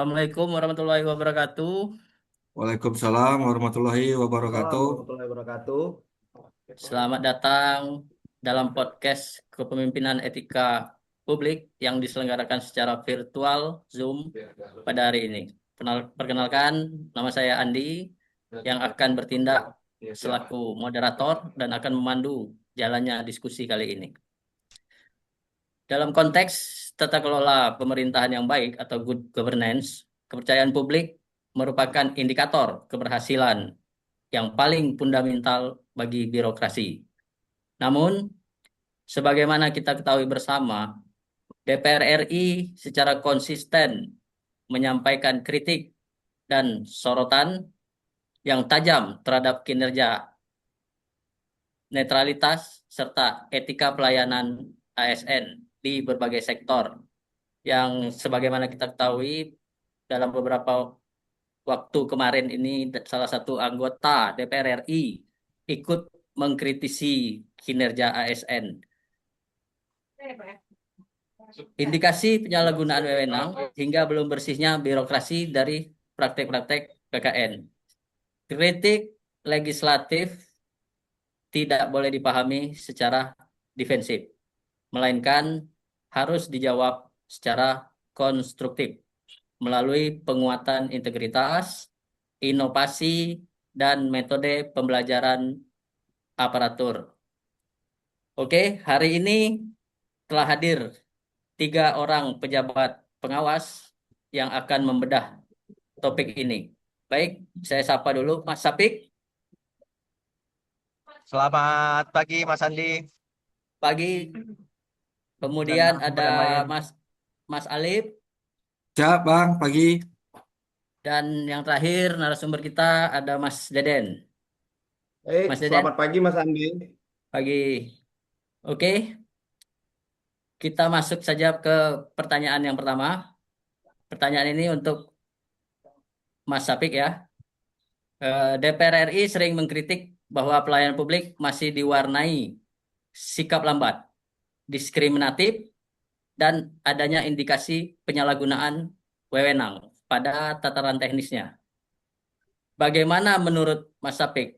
Assalamualaikum warahmatullahi wabarakatuh. Waalaikumsalam warahmatullahi Salam wabarakatuh. warahmatullahi wabarakatuh. Selamat datang dalam podcast Kepemimpinan Etika Publik yang diselenggarakan secara virtual Zoom pada hari ini. Perkenalkan, nama saya Andi yang akan bertindak selaku moderator dan akan memandu jalannya diskusi kali ini. Dalam konteks tata kelola pemerintahan yang baik atau good governance, kepercayaan publik merupakan indikator keberhasilan yang paling fundamental bagi birokrasi. Namun, sebagaimana kita ketahui bersama, DPR RI secara konsisten menyampaikan kritik dan sorotan yang tajam terhadap kinerja, netralitas, serta etika pelayanan ASN di berbagai sektor yang sebagaimana kita ketahui dalam beberapa waktu kemarin ini salah satu anggota DPR RI ikut mengkritisi kinerja ASN. Indikasi penyalahgunaan wewenang hingga belum bersihnya birokrasi dari praktek-praktek PKN. Kritik legislatif tidak boleh dipahami secara defensif, melainkan harus dijawab secara konstruktif melalui penguatan integritas, inovasi, dan metode pembelajaran aparatur. Oke, hari ini telah hadir 3 orang pejabat pengawas yang akan membedah topik ini. Baik, saya sapa dulu Mas Sapik. Selamat pagi Mas Andi Pagi. dan Kemudian narasumber ada yang lain. Mas Mas Alif Siap, Bang, pagi. dan yang terakhir narasumber kita ada Mas Deden. Mas Deden, Selamat pagi Mas Andi. pagi. Oke, kita masuk saja ke pertanyaan yang pertama. Pertanyaan ini untuk Mas Sapik ya. DPR RI sering mengkritik bahwa pelayanan publik masih diwarnai sikap lambat, diskriminatif, dan adanya indikasi penyalahgunaan wewenang pada tataran teknisnya. Bagaimana menurut Mas Sapik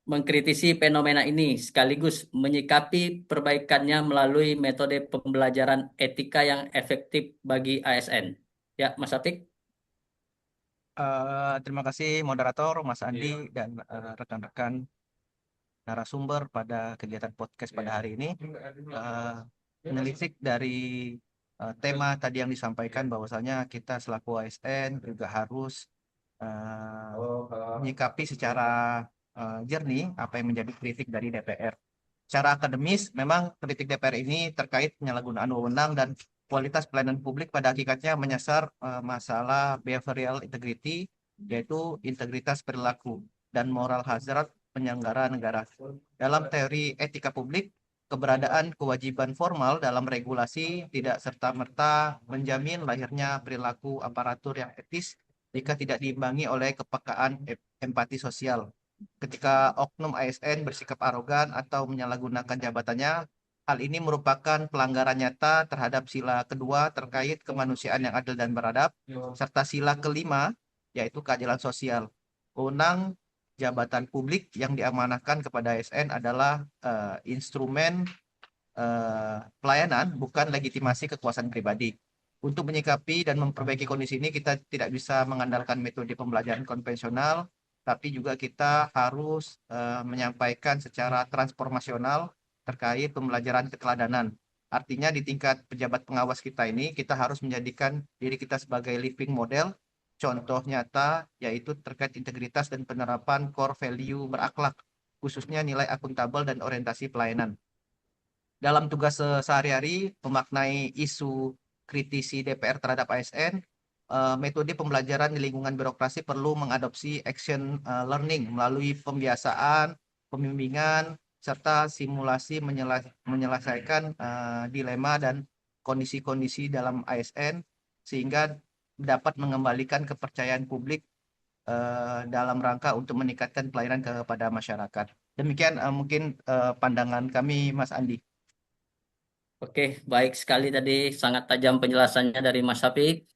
mengkritisi fenomena ini sekaligus menyikapi perbaikannya melalui metode pembelajaran etika yang efektif bagi ASN? Ya, Mas Sapik. Terima kasih moderator Mas Andi dan rekan-rekan narasumber pada kegiatan podcast pada hari ini. Menelisik dari tema tadi yang disampaikan bahwasanya kita selaku ASN juga harus menyikapi secara jernih apa yang menjadi kritik dari DPR. Secara akademis, memang kritik DPR ini terkait penyalahgunaan wewenang dan kualitas pelayanan publik pada hakikatnya menyasar masalah behavioral integrity, yaitu integritas perilaku dan moral hazard penyelenggara negara. Dalam teori etika publik, keberadaan kewajiban formal dalam regulasi tidak serta-merta menjamin lahirnya perilaku aparatur yang etis jika tidak diimbangi oleh kepekaan empati sosial. Ketika oknum ASN bersikap arogan atau menyalahgunakan jabatannya, hal ini merupakan pelanggaran nyata terhadap sila kedua terkait kemanusiaan yang adil dan beradab, serta sila kelima, yaitu keadilan sosial. Wewenang jabatan publik yang diamanahkan kepada ASN adalah instrumen pelayanan, bukan legitimasi kekuasaan pribadi. Untuk menyikapi dan memperbaiki kondisi ini, kita tidak bisa mengandalkan metode pembelajaran konvensional, tapi juga kita harus menyampaikan secara transformasional terkait pembelajaran keteladanan. Artinya di tingkat pejabat pengawas kita ini, kita harus menjadikan diri kita sebagai living model, contoh nyata, yaitu terkait integritas dan penerapan core value berakhlak, khususnya nilai akuntabel dan orientasi pelayanan. Dalam tugas sehari-hari, memaknai isu kritisi DPR terhadap ASN, metode pembelajaran di lingkungan birokrasi perlu mengadopsi action learning melalui pembiasaan, pembimbingan, serta simulasi menyelesaikan dilema dan kondisi-kondisi dalam ASN sehingga dapat mengembalikan kepercayaan publik dalam rangka untuk meningkatkan pelayanan kepada masyarakat. Demikian mungkin pandangan kami, Mas Andi. Oke, baik sekali tadi sangat tajam penjelasannya dari Mas Sapik.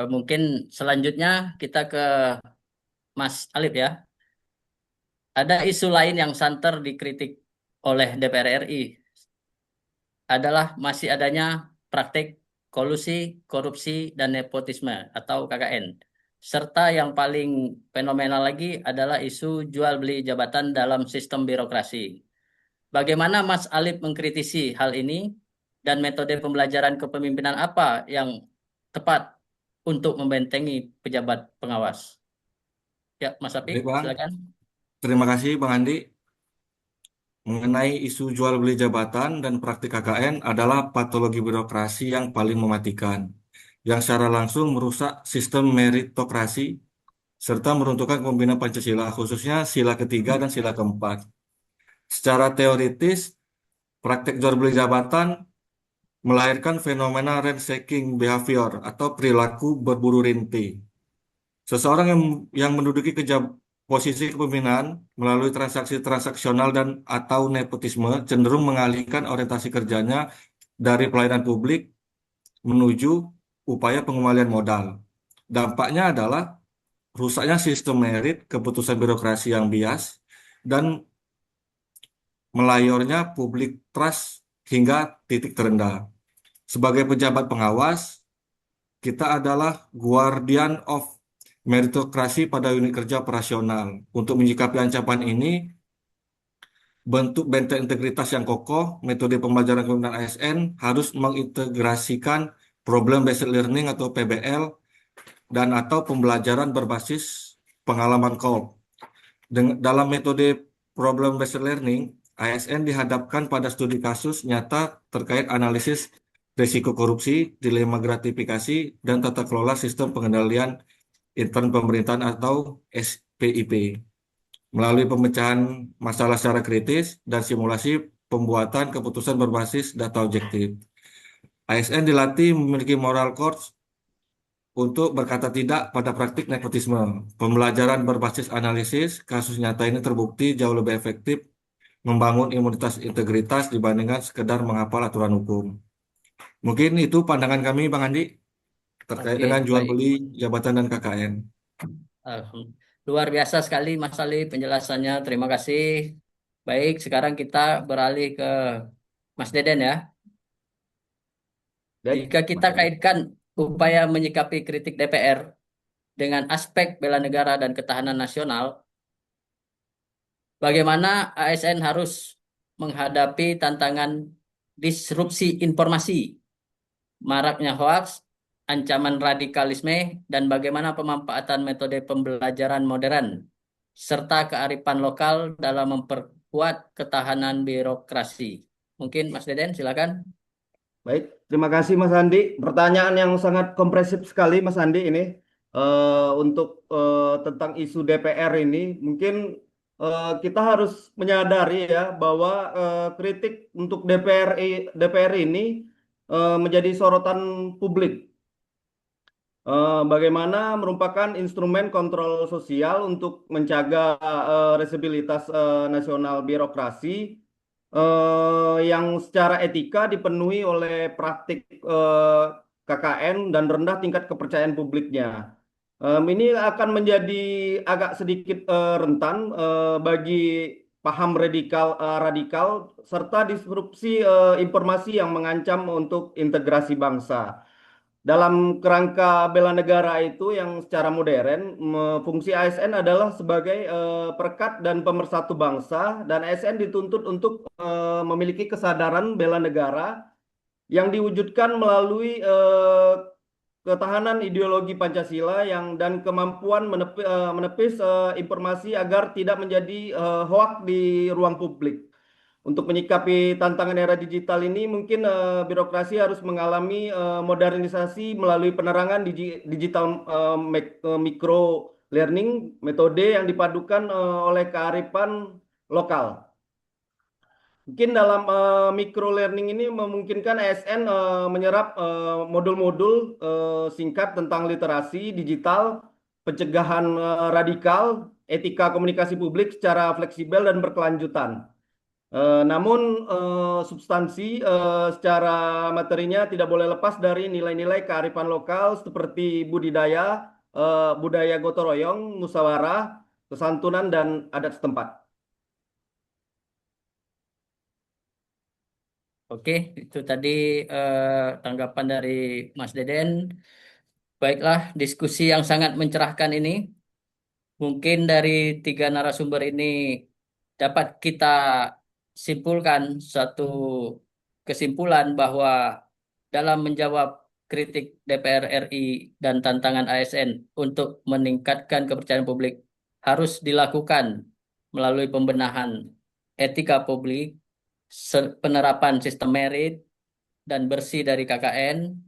Mungkin selanjutnya kita ke Mas Alif ya. Ada isu lain yang santer dikritik oleh DPR RI adalah masih adanya praktik kolusi, korupsi, dan nepotisme atau KKN. Serta yang paling fenomenal lagi adalah isu jual beli jabatan dalam sistem birokrasi. Bagaimana Mas Alif mengkritisi hal ini dan metode pembelajaran kepemimpinan apa yang tepat untuk membentengi pejabat pengawas? Ya, Mas Apik, Baik, Bang. silakan. Terima kasih, Bang Andi. Mengenai isu jual beli jabatan dan praktik KKN adalah patologi birokrasi yang paling mematikan, yang secara langsung merusak sistem meritokrasi serta meruntuhkan pembinaan Pancasila, khususnya sila ketiga dan sila keempat. Secara teoritis, praktik jual beli jabatan melahirkan fenomena rent-seeking behavior atau perilaku berburu rinti. Seseorang yang menduduki posisi kepemimpinan melalui transaksi transaksional dan atau nepotisme cenderung mengalihkan orientasi kerjanya dari pelayanan publik menuju upaya pengembalian modal. Dampaknya adalah rusaknya sistem merit, keputusan birokrasi yang bias, dan melayornya public trust hingga titik terendah. Sebagai pejabat pengawas, kita adalah guardian of meritokrasi pada unit kerja operasional. Untuk menyikapi ancaman ini, bentuk benteng integritas yang kokoh, metode pembelajaran kepemimpinan ASN harus mengintegrasikan problem based learning atau PBL dan atau pembelajaran berbasis pengalaman KOL. Dalam metode problem based learning, ASN dihadapkan pada studi kasus nyata terkait analisis risiko korupsi, dilema gratifikasi, dan tata kelola sistem pengendalian intern pemerintahan atau SPIP. Melalui pemecahan masalah secara kritis dan simulasi pembuatan keputusan berbasis data objektif. ASN dilatih memiliki moral codes untuk berkata tidak pada praktik nepotisme. Pembelajaran berbasis analisis kasus nyata ini terbukti jauh lebih efektif membangun imunitas integritas dibandingkan sekedar menghafal aturan hukum. Mungkin itu pandangan kami, Bang Andi, terkait Oke, dengan jual baik. beli jabatan dan KKN. Luar biasa sekali Mas Ali penjelasannya. Terima kasih. Baik, sekarang kita beralih ke Mas Deden ya. Baik, Jika kita Mas Andi. kaitkan upaya menyikapi kritik DPR dengan aspek bela negara dan ketahanan nasional, bagaimana ASN harus menghadapi tantangan disrupsi informasi, maraknya hoaks, ancaman radikalisme, dan bagaimana pemanfaatan metode pembelajaran modern, serta kearifan lokal dalam memperkuat ketahanan birokrasi. Mungkin Mas Deden, silakan. Baik, terima kasih Mas Andi. Pertanyaan yang sangat komprehensif sekali Mas Andi ini. Untuk tentang isu DPR ini, mungkin kita harus menyadari ya bahwa kritik untuk DPR ini menjadi sorotan publik. Bagaimana merupakan instrumen kontrol sosial untuk menjaga resibilitas nasional birokrasi yang secara etika dipenuhi oleh praktik KKN dan rendah tingkat kepercayaan publiknya. Ini akan menjadi agak sedikit rentan bagi paham radikal serta disrupsi informasi yang mengancam untuk integrasi bangsa. Dalam kerangka bela negara itu yang secara modern, fungsi ASN adalah sebagai perekat dan pemersatu bangsa, dan ASN dituntut untuk memiliki kesadaran bela negara yang diwujudkan melalui ketahanan ideologi Pancasila dan kemampuan menepis informasi agar tidak menjadi hoak di ruang publik. Untuk menyikapi tantangan era digital ini, mungkin birokrasi harus mengalami modernisasi melalui penerangan digital micro learning, metode yang dipadukan oleh kearifan lokal. Mungkin dalam micro learning ini memungkinkan ASN menyerap modul-modul singkat tentang literasi digital, pencegahan radikal, etika komunikasi publik secara fleksibel dan berkelanjutan. Namun substansi secara materinya tidak boleh lepas dari nilai-nilai kearifan lokal seperti budaya gotong royong, musyawarah, kesantunan dan adat setempat. Oke, itu tadi tanggapan dari Mas Deden. Baiklah, diskusi yang sangat mencerahkan ini. Mungkin dari tiga narasumber ini dapat kita simpulkan satu kesimpulan bahwa dalam menjawab kritik DPR RI dan tantangan ASN untuk meningkatkan kepercayaan publik harus dilakukan melalui pembenahan etika publik, penerapan sistem merit dan bersih dari KKN,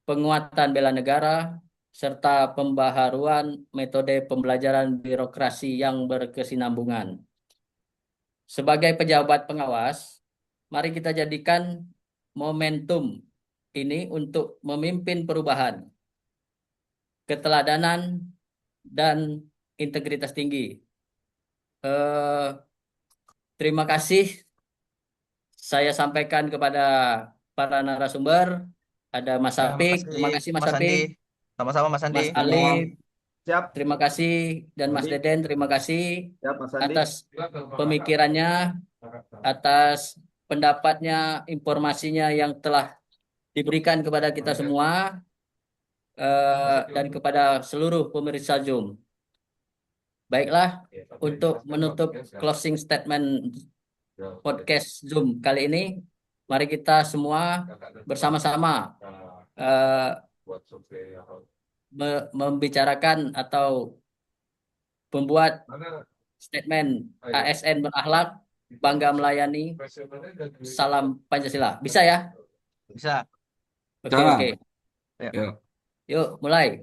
penguatan bela negara, serta pembaharuan metode pembelajaran birokrasi yang berkesinambungan. Sebagai pejabat pengawas, mari kita jadikan momentum ini untuk memimpin perubahan, keteladanan, dan integritas tinggi. Terima kasih saya sampaikan kepada para narasumber. Ada Mas Ya, Apik, makasih terima kasih Mas Mas Andi. Apik, Sama-sama Mas Andi. Mas Alif, Siap, terima kasih, dan Mas Andi. Deden, terima kasih Siap, Mas Andi. atas pemikirannya, atas pendapatnya, informasinya yang telah diberikan kepada kita semua, dan kepada seluruh pemirsa Zoom. Baiklah, untuk menutup closing statement podcast Zoom kali ini, mari kita semua bersama-sama membicarakan atau membuat statement ASN berakhlak, bangga melayani, salam Pancasila. Bisa ya? Bisa. Oke, Cara. oke. Ya. Yuk, mulai.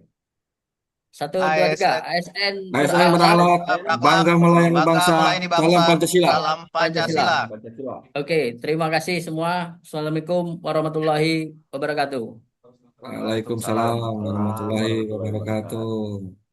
1, 2, 3. ASN ASN ASN berakhlak, berakhlak, bangga melayani bangsa, salam Pancasila. salam Pancasila. Pancasila. Oke, terima kasih semua. Assalamualaikum warahmatullahi wabarakatuh. Waalaikumsalam warahmatullahi wabarakatuh.